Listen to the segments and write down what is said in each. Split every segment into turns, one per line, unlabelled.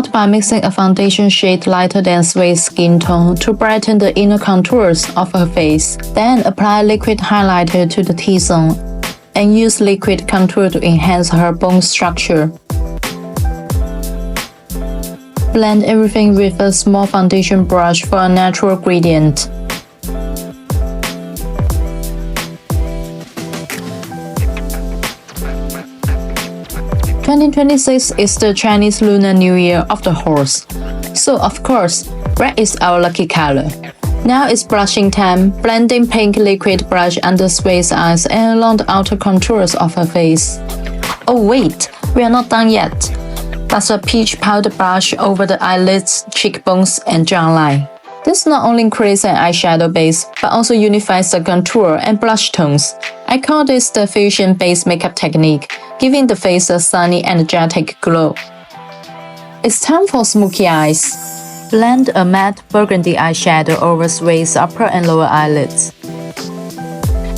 Start by mixing a foundation shade lighter than Sway's skin tone to brighten the inner contours of her face. Then apply liquid highlighter to the T-zone and use liquid contour to enhance her bone structure. Blend everything with a small foundation brush for a natural gradient. "2026 is the Chinese Lunar New Year of the horse, so of course, red is our lucky color. Now it's blushing time, blending pink liquid blush under Sway's eyes and along the outer contours of her face. Oh wait, we are not done yet. That's a peach powder blush over the eyelids, cheekbones, and jawline. This not only creates an eyeshadow base, but also unifies the contour and blush tones. I call this the fusion-based makeup technique, giving the face a sunny, energetic glow. It's time for smoky eyes. Blend a matte burgundy eyeshadow over Sway's upper and lower eyelids,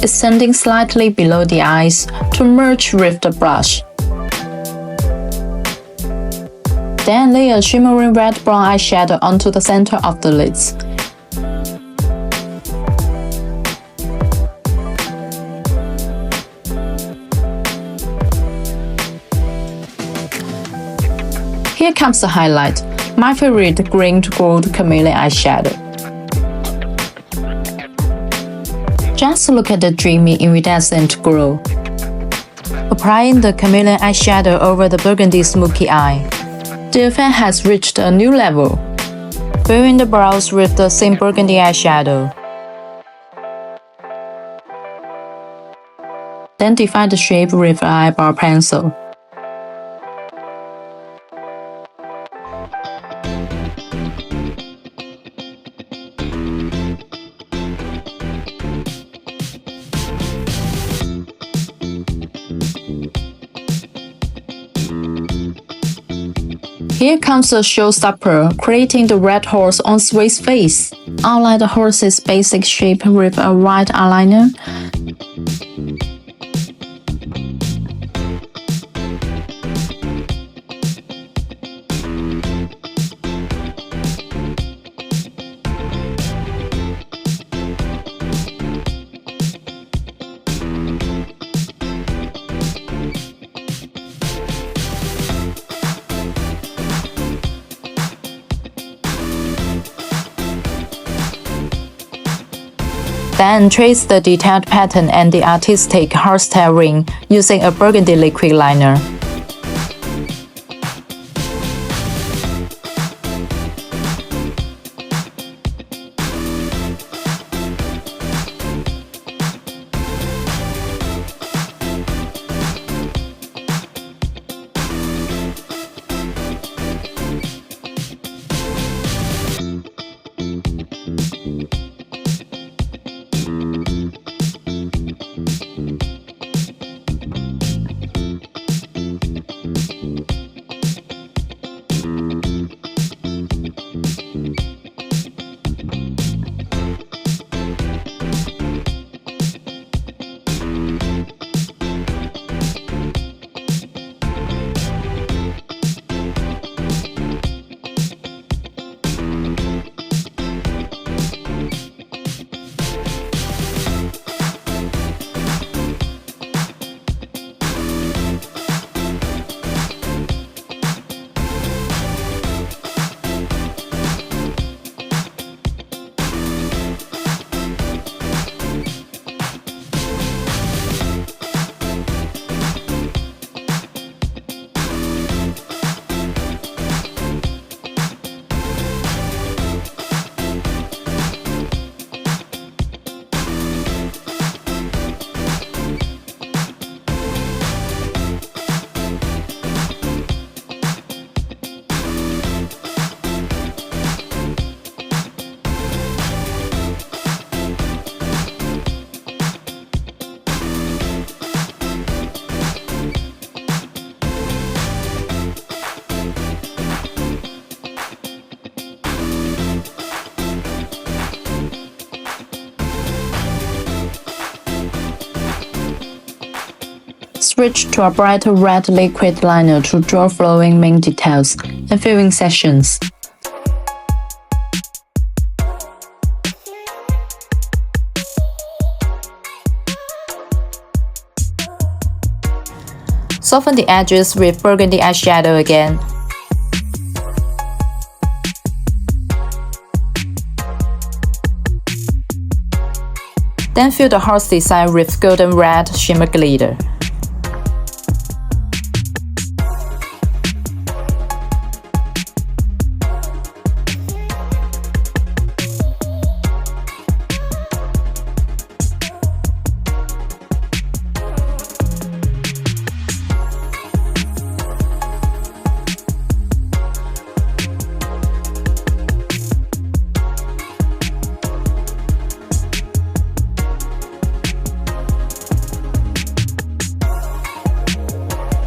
extending slightly below the eyes to merge with the blush. Then lay a shimmering red-brown eyeshadow onto the center of the lids. Here comes the highlight, my favorite green to gold chameleon eyeshadow. Just look at the dreamy iridescent glow. Applying the chameleon eyeshadow over the burgundy smoky eye, the effect has reached a new level. Filling the brows with the same burgundy eyeshadow. Then define the shape with an eyebrow pencil. Here comes the showstopper, creating the red horse on Sway's face. Outline the horse's basic shape with a white eyeliner. Then trace the detailed pattern and the artistic horsetail ring using a burgundy liquid liner. Switch to a brighter red liquid liner to draw flowing main details and filling sections. Soften the edges with burgundy eyeshadow again. Then fill the horse design with golden red shimmer glitter.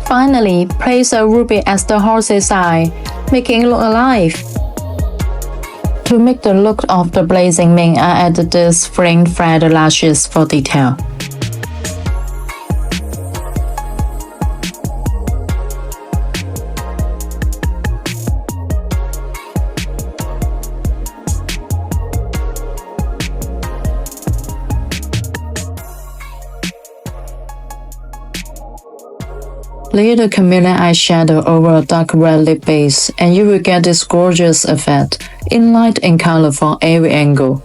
Finally, place a ruby as the horse's eye, making it look alive. To make the look of the blazing mane, I added these fringed feather lashes for detail. Lay the chameleon eyeshadow over a dark red lip base and you will get this gorgeous effect, in light and color from every angle.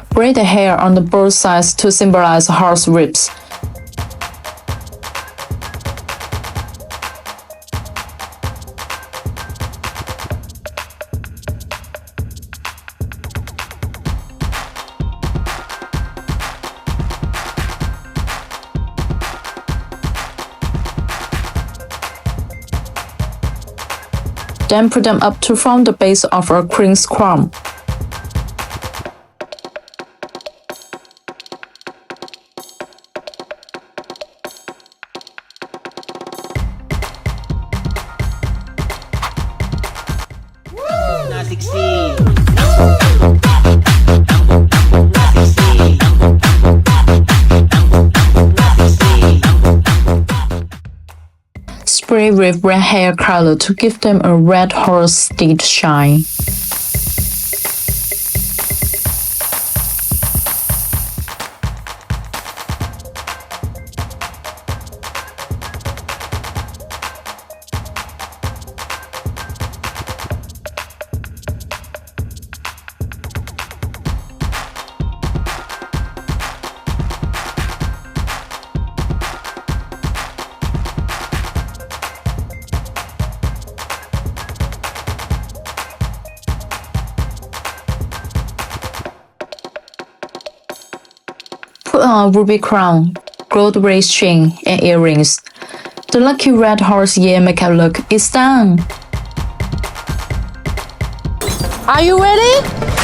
Braid the hair on the both sides to symbolize horse ribs. Then put them up to form the base of a queen's crown. Spray with red hair color to give them a red horse steed shine. Put on a ruby crown, gold lace chain, and earrings. The lucky red horse year makeup look is done.
Are you ready?